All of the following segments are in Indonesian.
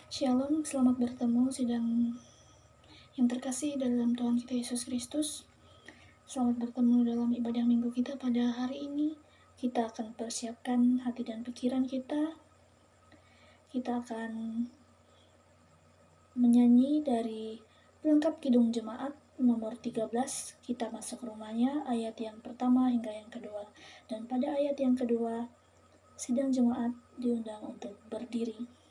Shalom, selamat bertemu sidang yang terkasih dalam Tuhan kita Yesus Kristus. Selamat bertemu dalam ibadah minggu kita pada hari ini. Kita akan persiapkan hati dan pikiran kita. Kita akan menyanyi dari pelengkap Kidung Jemaat nomor 13. Kita masuk rumahnya, ayat yang pertama hingga yang kedua. Dan pada ayat yang kedua, sidang jemaat diundang untuk berdiri.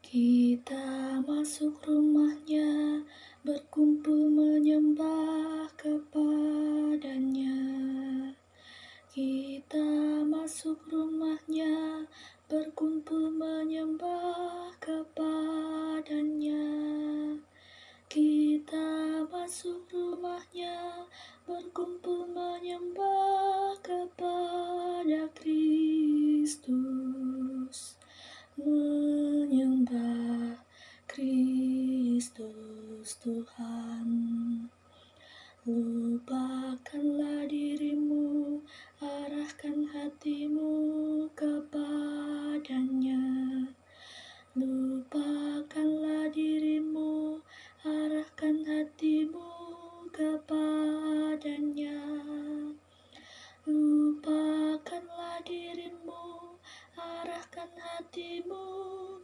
Kita masuk rumahnya, berkumpul menyembah kepadanya. Kita masuk rumahnya, berkumpul menyembah kepadanya. Kita masuk rumahnya, berkumpul menyembah kepada Kristus. Menyembah Kristus Tuhan. Lupakanlah dirimu, arahkan hatimu kepadanya. Lupakanlah dirimu, arahkan hatimu kepadanya. Lupakanlah dirimu, arahkan hatimu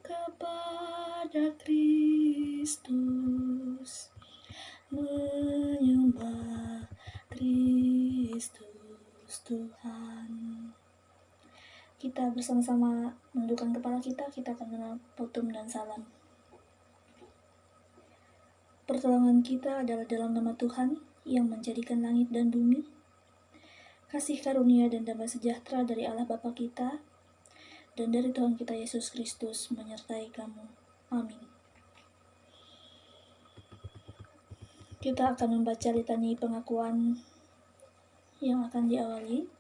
kepada Kristus. Menyembah Kristus Tuhan. Kita bersama-sama menundukkan kepala kita akan mengenal pautum dan salam. Pertolongan kita adalah dalam nama Tuhan yang menjadikan langit dan bumi. Kasih karunia dan damai sejahtera dari Allah Bapa kita dan dari Tuhan kita Yesus Kristus menyertai kamu. Amin. Kita akan membaca litani pengakuan yang akan diawali.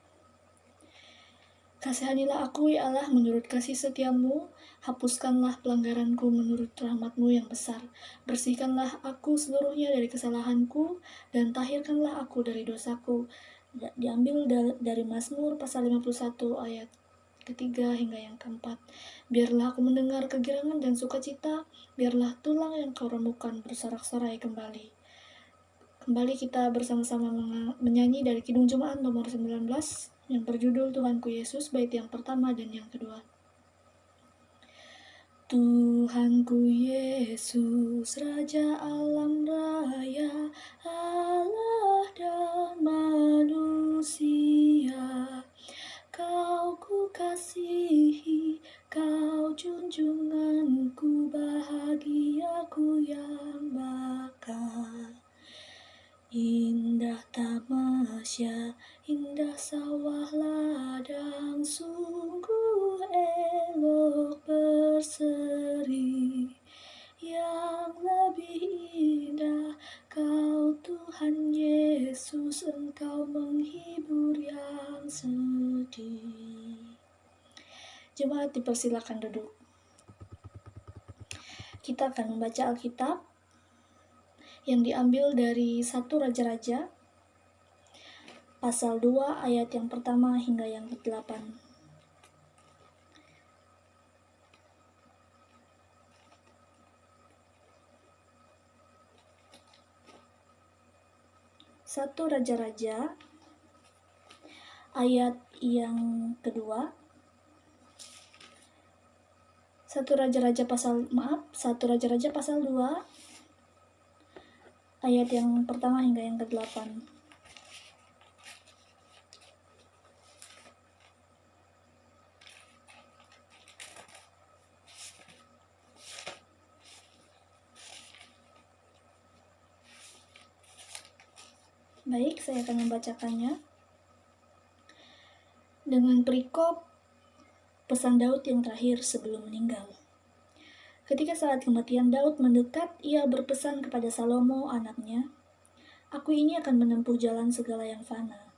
Kasihanilah aku, ya Allah, menurut kasih setiamu, hapuskanlah pelanggaranku menurut rahmatmu yang besar. Bersihkanlah aku seluruhnya dari kesalahanku, dan tahirkanlah aku dari dosaku. Diambil dari Mazmur pasal 51 ayat ketiga hingga yang keempat. Biarlah aku mendengar kegirangan dan sukacita, biarlah tulang yang kau remukkan bersorak-sorai kembali. Kembali kita bersama-sama menyanyi dari Kidung Jemaat nomor 19 yang berjudul Tuhanku Yesus, bait yang pertama dan yang kedua. Tuhanku Yesus, Raja alam raya, Allah dan manusia, Kau ku kasihi, Kau junjunganku, bahagiaku yang bakal. Indah tamasya, indah sawah ladang, sungguh elok berseri. Yang lebih indah Kau Tuhan Yesus, Engkau menghibur yang sedih. Jemaat dipersilakan duduk. Kita akan membaca Alkitab yang diambil dari 1 Raja-Raja pasal 2 ayat yang pertama hingga yang ke-8. 1 Raja-Raja ayat yang kedua. 1 Raja-Raja pasal 2 ayat yang pertama hingga yang ke-8. Baik, saya akan membacakannya. Dengan perikop pesan Daud yang terakhir sebelum meninggal. Ketika saat kematian Daud mendekat, ia berpesan kepada Salomo anaknya, "Aku ini akan menempuh jalan segala yang fana.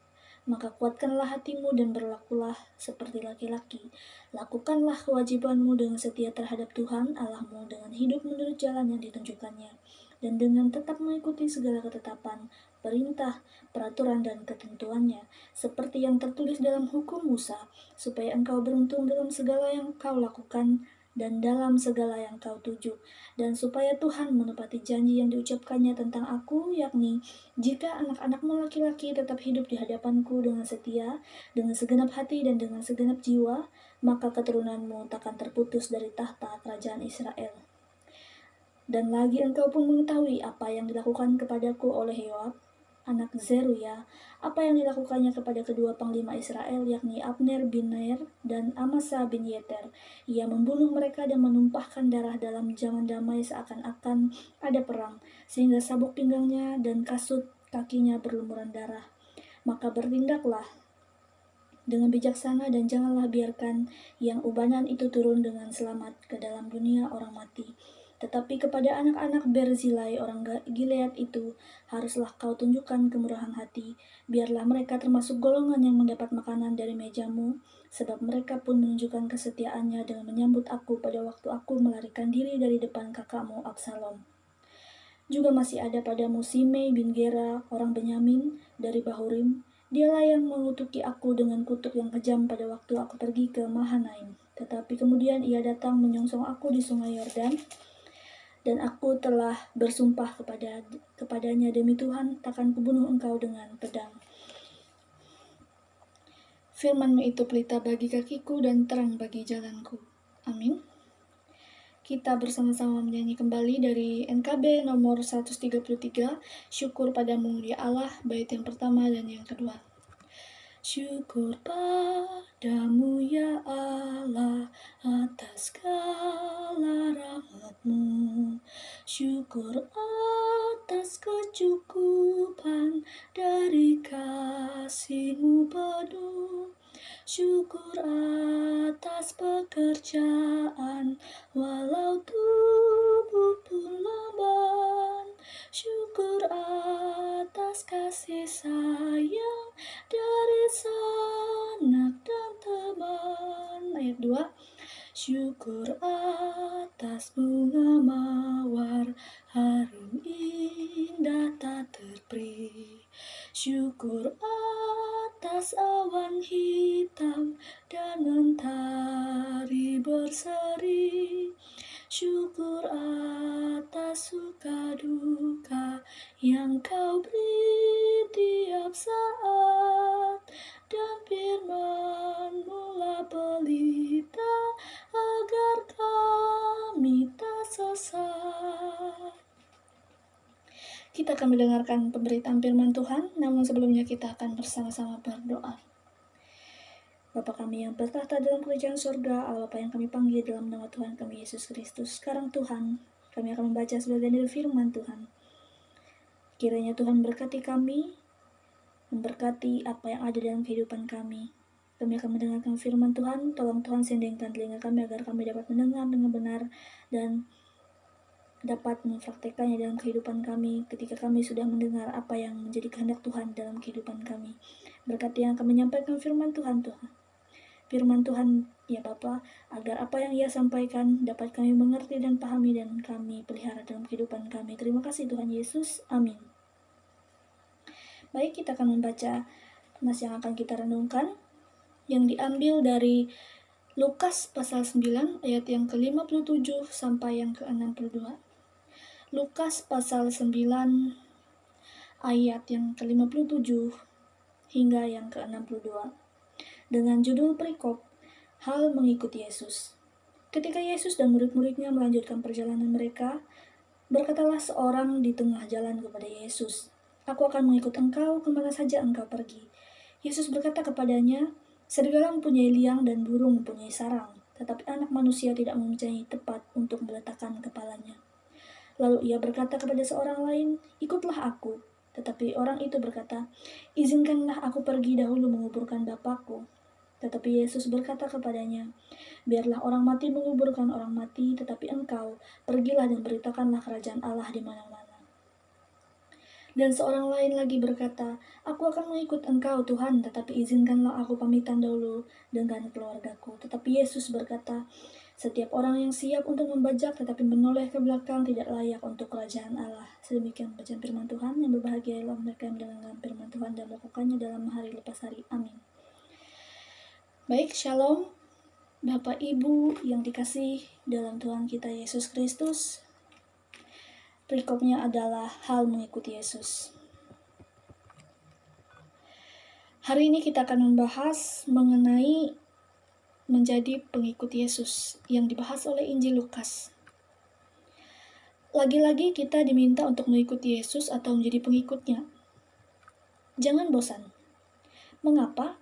Maka kuatkanlah hatimu dan berlakulah seperti laki-laki. Lakukanlah kewajibanmu dengan setia terhadap Tuhan Allahmu dengan hidup menurut jalan yang ditunjukkannya, dan dengan tetap mengikuti segala ketetapan, perintah, peraturan, dan ketentuannya, seperti yang tertulis dalam hukum Musa, supaya engkau beruntung dalam segala yang kau lakukan dan dalam segala yang kau tuju, dan supaya Tuhan menepati janji yang diucapkannya tentang aku, yakni jika anak-anakmu laki-laki tetap hidup di hadapanku dengan setia, dengan segenap hati dan dengan segenap jiwa, maka keturunanmu takkan terputus dari tahta kerajaan Israel. Dan lagi engkau pun mengetahui apa yang dilakukan kepadaku oleh Yoab, anak Zeruya, apa yang dilakukannya kepada kedua panglima Israel, yakni Abner bin Ner dan Amasa bin Yeter. Ia membunuh mereka dan menumpahkan darah dalam zaman damai seakan-akan ada perang, sehingga sabuk pinggangnya dan kasut kakinya berlumuran darah. Maka bertindaklah dengan bijaksana dan janganlah biarkan yang ubanan itu turun dengan selamat ke dalam dunia orang mati. Tetapi kepada anak-anak Berzilai orang Gilead itu haruslah kau tunjukkan kemurahan hati. Biarlah mereka termasuk golongan yang mendapat makanan dari mejamu, sebab mereka pun menunjukkan kesetiaannya dengan menyambut aku pada waktu aku melarikan diri dari depan kakakmu Absalom. Juga masih ada padamu Simei bin Gera, orang Benyamin, dari Bahurim. Dialah yang mengutuki aku dengan kutuk yang kejam pada waktu aku pergi ke Mahanaim. Tetapi kemudian ia datang menyongsong aku di sungai Yordan, dan aku telah bersumpah kepadanya, demi Tuhan, takkan kubunuh engkau dengan pedang. Firman-Mu itu pelita bagi kakiku dan terang bagi jalanku. Amin. Kita bersama-sama menyanyi kembali dari NKB nomor 133, Syukur Padamu ya Allah, bait yang pertama dan yang kedua. Syukur padamu ya Allah atas segala rahmat-Mu. Syukur atas kecukupan dari kasih-Mu penuh. Syukur atas pekerjaan walau tubuh pun lamban. Syukur atas kasih sayang dari sanak dan teman. Ayat 2. Syukur atas bunga mawar harum indah tak terperi. Syukur atas awan hitam dan mentari berseri. Syukur atas suka duka yang kau beri tiap saat, dan firman-Mu lah pelita agar kami tak sesat. Kita akan mendengarkan pemberitaan firman Tuhan, namun sebelumnya kita akan bersama-sama berdoa. Bapa kami yang bertahta dalam kerajaan surga, Allah Bapa yang kami panggil dalam nama Tuhan kami Yesus Kristus. Sekarang Tuhan, kami akan membaca sebagian dari firman Tuhan. Kiranya Tuhan berkati kami, memberkati apa yang ada dalam kehidupan kami. Kami akan mendengarkan firman Tuhan, tolong Tuhan sendingkan telinga kami agar kami dapat mendengar dengan benar dan dapat mempraktekannya dalam kehidupan kami ketika kami sudah mendengar apa yang menjadi kehendak Tuhan dalam kehidupan kami. Berkati yang akan menyampaikan firman Tuhan, Firman Tuhan, ya Bapa, agar apa yang Ia sampaikan dapat kami mengerti dan pahami dan kami pelihara dalam kehidupan kami. Terima kasih Tuhan Yesus. Amin. Baik, kita akan membaca nas yang akan kita renungkan, yang diambil dari Lukas pasal 9 ayat yang ke-57 sampai yang ke-62. Lukas pasal 9 ayat yang ke-57 hingga yang ke-62. Dengan judul perikop, Hal Mengikut Yesus. Ketika Yesus dan murid-muridnya melanjutkan perjalanan mereka, berkatalah seorang di tengah jalan kepada Yesus, "Aku akan mengikut engkau kemana saja engkau pergi." Yesus berkata kepadanya, "Serigala mempunyai liang dan burung mempunyai sarang, tetapi anak manusia tidak mempunyai tempat untuk meletakkan kepalanya." Lalu ia berkata kepada seorang lain, "Ikutlah aku." Tetapi orang itu berkata, "Izinkanlah aku pergi dahulu menguburkan Bapakku." Tetapi Yesus berkata kepadanya, "Biarlah orang mati menguburkan orang mati, tetapi engkau pergilah dan beritakanlah kerajaan Allah di mana-mana." Dan seorang lain lagi berkata, "Aku akan mengikut engkau Tuhan, tetapi izinkanlah aku pamitan dahulu dengan keluargaku." Tetapi Yesus berkata, "Setiap orang yang siap untuk membajak tetapi menoleh ke belakang tidak layak untuk kerajaan Allah." Sedemikian bacaan firman Tuhan. Yang berbahagia ialah mereka yang mendengarkan firman Tuhan dan melakukannya dalam hari lepas hari. Amin. Baik, shalom. Bapak Ibu yang dikasih dalam Tuhan kita Yesus Kristus, perikopnya adalah hal mengikuti Yesus. Hari ini kita akan membahas mengenai menjadi pengikut Yesus yang dibahas oleh Injil Lukas. Lagi-lagi kita diminta untuk mengikuti Yesus atau menjadi pengikutnya. Jangan bosan. Mengapa?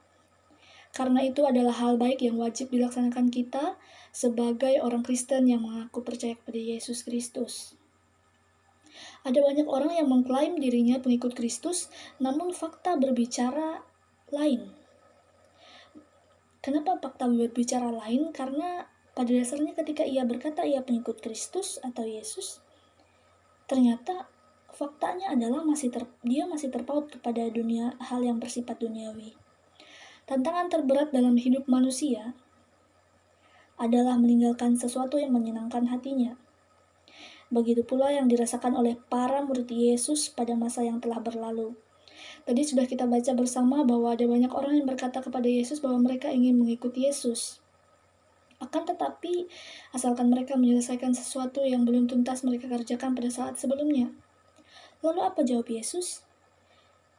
Karena itu adalah hal baik yang wajib dilaksanakan kita sebagai orang Kristen yang mengaku percaya kepada Yesus Kristus. Ada banyak orang yang mengklaim dirinya pengikut Kristus, namun fakta berbicara lain. Kenapa fakta berbicara lain? Karena pada dasarnya ketika ia berkata ia pengikut Kristus atau Yesus, ternyata faktanya adalah dia masih terpaut kepada dunia, hal yang bersifat duniawi. Tantangan terberat dalam hidup manusia adalah meninggalkan sesuatu yang menyenangkan hatinya. Begitu pula yang dirasakan oleh para murid Yesus pada masa yang telah berlalu. Tadi sudah kita baca bersama bahwa ada banyak orang yang berkata kepada Yesus bahwa mereka ingin mengikuti Yesus. Akan tetapi, asalkan mereka menyelesaikan sesuatu yang belum tuntas mereka kerjakan pada saat sebelumnya. Lalu apa jawab Yesus?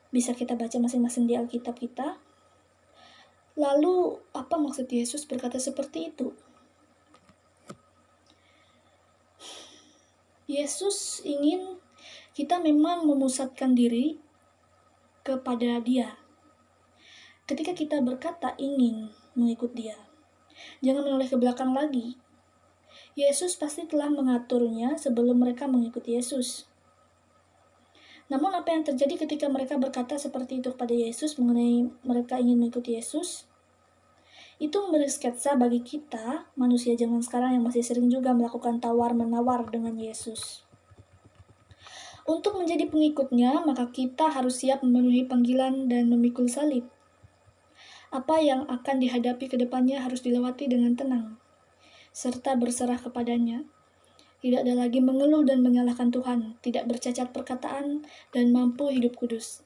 Bisa kita baca masing-masing di Alkitab kita. Lalu, apa maksud Yesus berkata seperti itu? Yesus ingin kita memang memusatkan diri kepada Dia. Ketika kita berkata ingin mengikut Dia, jangan menoleh ke belakang lagi. Yesus pasti telah mengaturnya sebelum mereka mengikuti Yesus. Namun apa yang terjadi ketika mereka berkata seperti itu kepada Yesus mengenai mereka ingin mengikuti Yesus? Itu memberi sketsa bagi kita, manusia zaman sekarang yang masih sering juga melakukan tawar-menawar dengan Yesus. Untuk menjadi pengikutnya, maka kita harus siap memenuhi panggilan dan memikul salib. Apa yang akan dihadapi ke depannya harus dilewati dengan tenang, serta berserah kepadanya. Tidak ada lagi mengeluh dan menyalahkan Tuhan, tidak bercacat perkataan, dan mampu hidup kudus.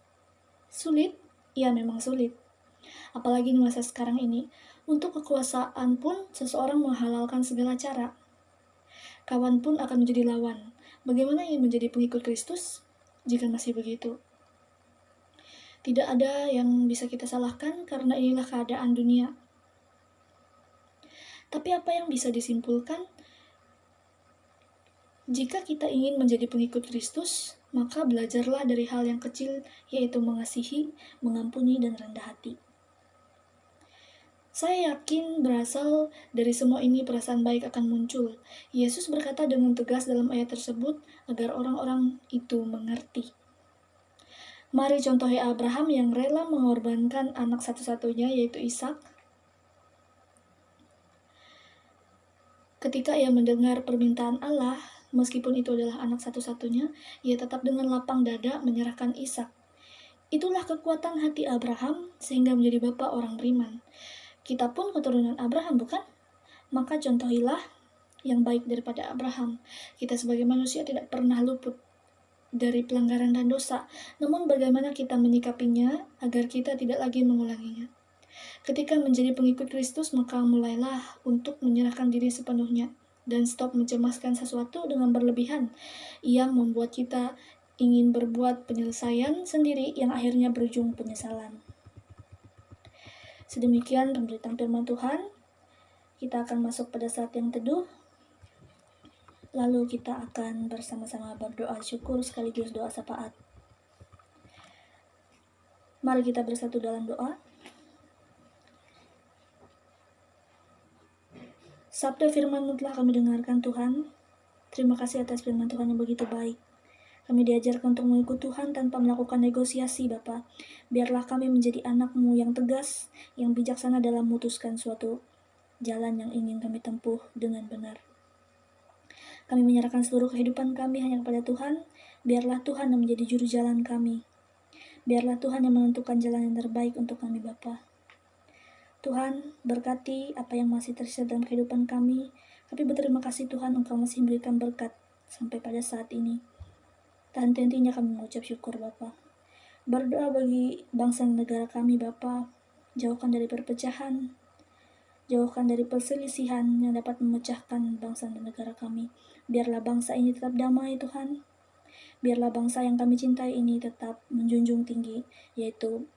Sulit? Ya, memang sulit. Apalagi di masa sekarang ini, untuk kekuasaan pun seseorang menghalalkan segala cara. Kawan pun akan menjadi lawan. Bagaimana ingin menjadi pengikut Kristus jika masih begitu? Tidak ada yang bisa kita salahkan karena inilah keadaan dunia. Tapi apa yang bisa disimpulkan? Jika kita ingin menjadi pengikut Kristus, maka belajarlah dari hal yang kecil, yaitu mengasihi, mengampuni, dan rendah hati. Saya yakin berasal dari semua ini perasaan baik akan muncul. Yesus berkata dengan tegas dalam ayat tersebut agar orang-orang itu mengerti. Mari contohi Abraham yang rela mengorbankan anak satu-satunya, yaitu Ishak. Ketika ia mendengar permintaan Allah, meskipun itu adalah anak satu-satunya, ia tetap dengan lapang dada menyerahkan Ishak. Itulah kekuatan hati Abraham sehingga menjadi bapa orang beriman. Kita pun keturunan Abraham, bukan? Maka contohilah yang baik daripada Abraham. Kita sebagai manusia tidak pernah luput dari pelanggaran dan dosa. Namun bagaimana kita menyikapinya agar kita tidak lagi mengulanginya. Ketika menjadi pengikut Kristus, maka mulailah untuk menyerahkan diri sepenuhnya dan stop mencemaskan sesuatu dengan berlebihan yang membuat kita ingin berbuat penyelesaian sendiri yang akhirnya berujung penyesalan. Sedemikian pemberitaan firman Tuhan. Kita akan masuk pada saat yang teduh. Lalu kita akan bersama-sama berdoa syukur sekaligus doa syafaat. Mari kita bersatu dalam doa. Sabda firman-Mu telah kami dengarkan Tuhan. Terima kasih atas firman Tuhan yang begitu baik. Kami diajarkan untuk mengikut Tuhan tanpa melakukan negosiasi, Bapa. Biarlah kami menjadi anak-Mu yang tegas, yang bijaksana dalam memutuskan suatu jalan yang ingin kami tempuh dengan benar. Kami menyerahkan seluruh kehidupan kami hanya kepada Tuhan. Biarlah Tuhan yang menjadi juru jalan kami. Biarlah Tuhan yang menentukan jalan yang terbaik untuk kami, Bapa. Tuhan, berkati apa yang masih tersisa dalam kehidupan kami. Kami berterima kasih Tuhan, Engkau masih memberikan berkat sampai pada saat ini. Dan tentunya kami mengucap syukur Bapa. Berdoa bagi bangsa dan negara kami Bapa, jauhkan dari perpecahan, Jauhkan dari perselisihan yang dapat memecahkan bangsa dan negara kami. Biarlah bangsa ini tetap damai, Tuhan. Biarlah bangsa yang kami cintai ini tetap menjunjung tinggi, yaitu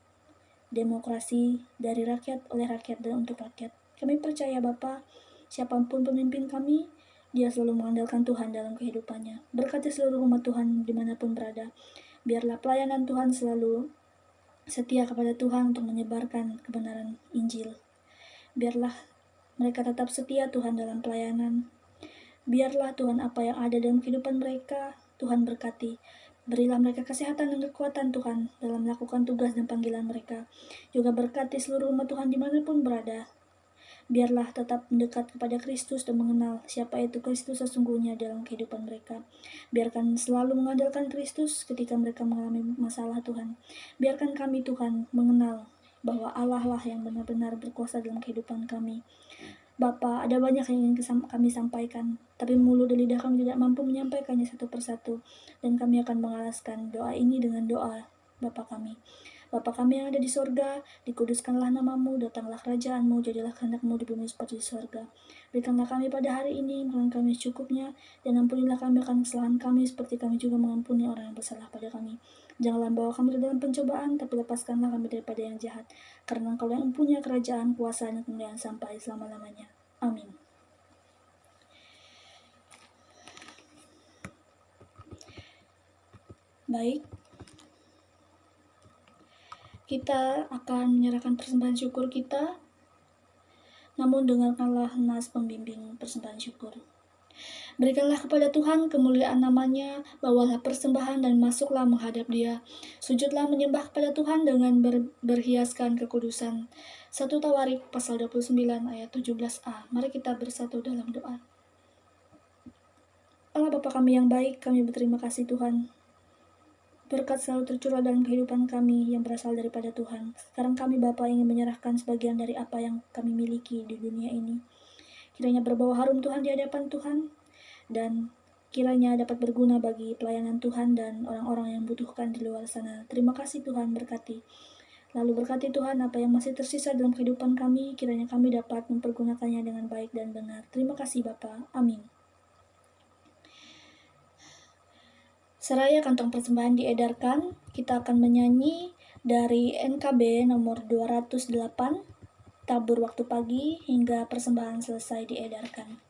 demokrasi dari rakyat, oleh rakyat, dan untuk rakyat. Kami percaya Bapa, siapapun pemimpin kami, dia selalu mengandalkan Tuhan dalam kehidupannya. Berkati seluruh umat Tuhan dimanapun berada. Biarlah pelayanan Tuhan selalu setia kepada Tuhan untuk menyebarkan kebenaran Injil. Biarlah mereka tetap setia Tuhan dalam pelayanan. Biarlah Tuhan apa yang ada dalam kehidupan mereka, Tuhan berkati. Berilah mereka kesehatan dan kekuatan Tuhan dalam melakukan tugas dan panggilan mereka. Juga berkati seluruh umat Tuhan dimanapun berada. Biarlah tetap mendekat kepada Kristus dan mengenal siapa itu Kristus sesungguhnya dalam kehidupan mereka. Biarkan selalu mengandalkan Kristus ketika mereka mengalami masalah Tuhan. Biarkan kami Tuhan mengenal bahwa Allah lah yang benar-benar berkuasa dalam kehidupan kami. Bapa, ada banyak yang ingin kami sampaikan, tapi mulut dan lidah kami tidak mampu menyampaikannya satu persatu, dan kami akan mengalaskan doa ini dengan doa Bapa kami. Bapa kami yang ada di sorga, dikuduskanlah namamu, datanglah kerajaanmu, jadilah kehendakmu di bumi seperti di sorga. Berikanlah kami pada hari ini makan kami secukupnya, dan ampunilah kami akan kesalahan kami seperti kami juga mengampuni orang yang bersalah pada kami. Janganlah bawa kami ke dalam pencobaan, tapi lepaskanlah kami daripada yang jahat. Karena Engkau yang mempunyai kerajaan, kuasa, dan kemuliaan sampai selama-lamanya. Amin. Baik, kita akan menyerahkan persembahan syukur kita, namun dengarkanlah nas pembimbing persembahan syukur. Berikanlah kepada Tuhan kemuliaan namanya, bawalah persembahan dan masuklah menghadap Dia. Sujudlah menyembah kepada Tuhan dengan berhiaskan kekudusan. 1 Tawarik pasal 29 ayat 17a. Mari kita bersatu dalam doa. Allah Bapa kami yang baik, kami berterima kasih Tuhan. Berkat selalu tercurah dalam kehidupan kami yang berasal daripada Tuhan. Sekarang kami Bapa ingin menyerahkan sebagian dari apa yang kami miliki di dunia ini. Kiranya berbau harum Tuhan di hadapan Tuhan, dan kiranya dapat berguna bagi pelayanan Tuhan dan orang-orang yang membutuhkan di luar sana. Terima kasih Tuhan, berkati. Lalu berkati Tuhan apa yang masih tersisa dalam kehidupan kami, kiranya kami dapat mempergunakannya dengan baik dan benar. Terima kasih Bapa. Amin. Seraya kantong persembahan diedarkan, kita akan menyanyi dari NKB nomor 208, tabur waktu pagi hingga persembahan selesai diedarkan.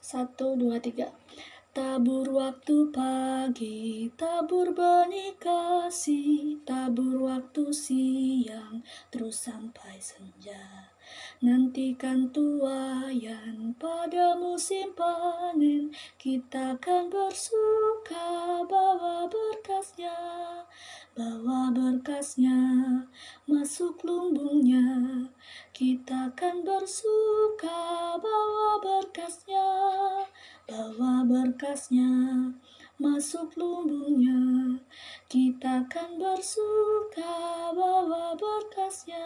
1, 2, 3. Tabur waktu pagi, tabur benih kasih, tabur waktu siang, terus sampai senja. Nantikan tuayan pada musim panen, kita akan bersuka bawa berkasnya, masuk lumbungnya. Kita akan bersuka bawa berkasnya, masuk lumbungnya. Kita akan bersuka bawa berkasnya.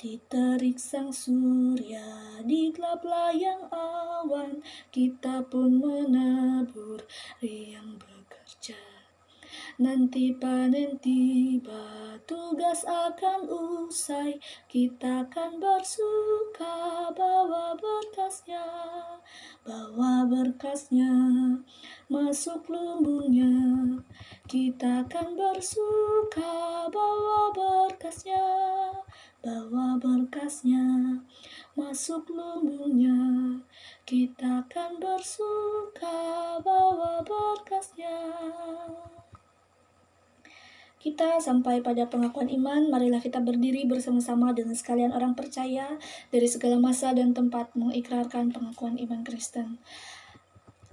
Di terik sang surya, di gelap layang awan, kita pun menabur riang bekerja. Nanti panen tiba, tugas akan usai, kita akan bersuka bawa berkasnya, masuk lumbungnya. Kita akan bersuka bawa berkasnya, masuk lumbungnya. Kita akan bersuka bawa berkasnya. Kita sampai pada pengakuan iman. Marilah kita berdiri bersama-sama dengan sekalian orang percaya dari segala masa dan tempat mengikrarkan pengakuan iman Kristen.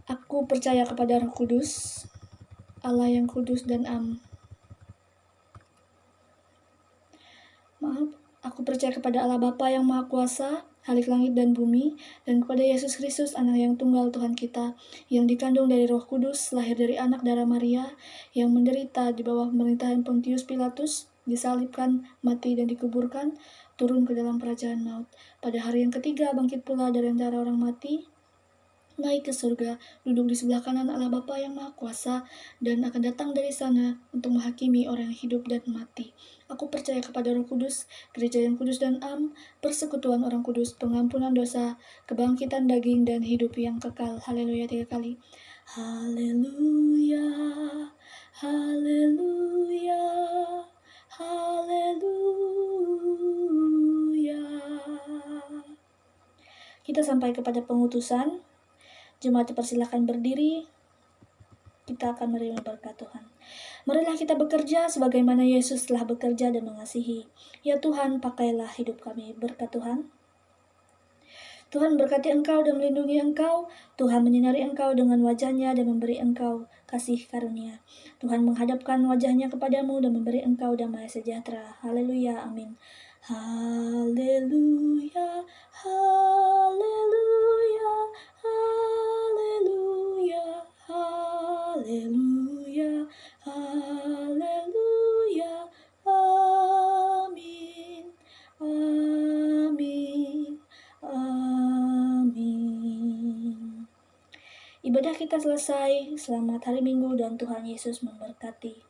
Aku percaya kepada Roh Kudus, Allah yang kudus dan Aku percaya kepada Allah Bapa yang Maha Kuasa, Khalik langit dan bumi, dan kepada Yesus Kristus, Anak yang tunggal Tuhan kita, yang dikandung dari Roh Kudus, lahir dari anak darah Maria, yang menderita di bawah pemerintahan Pontius Pilatus, disalibkan, mati dan dikuburkan, turun ke dalam kerajaan maut. Pada hari yang ketiga bangkit pula dari antara orang mati, naik ke surga, duduk di sebelah kanan Allah Bapa yang Maha Kuasa, dan akan datang dari sana untuk menghakimi orang yang hidup dan mati. Aku percaya kepada Roh Kudus, gereja yang kudus dan am, persekutuan orang kudus, pengampunan dosa, kebangkitan daging, dan hidup yang kekal. Haleluya 3 kali. Haleluya, haleluya, haleluya. Kita sampai kepada pengutusan. Jemaat dipersilahkan berdiri, kita akan menerima berkat Tuhan. Marilah kita bekerja sebagaimana Yesus telah bekerja dan mengasihi. Ya Tuhan, pakailah hidup kami. Berkat Tuhan. Tuhan berkati engkau dan melindungi engkau. Tuhan menyinari engkau dengan wajahnya dan memberi engkau kasih karunia. Tuhan menghadapkan wajahnya kepadamu dan memberi engkau damai sejahtera. Haleluya, amin. Haleluya, haleluya, haleluya, haleluya, haleluya, amin, amin, amin. Ibadah kita selesai. Selamat hari Minggu dan Tuhan Yesus memberkati.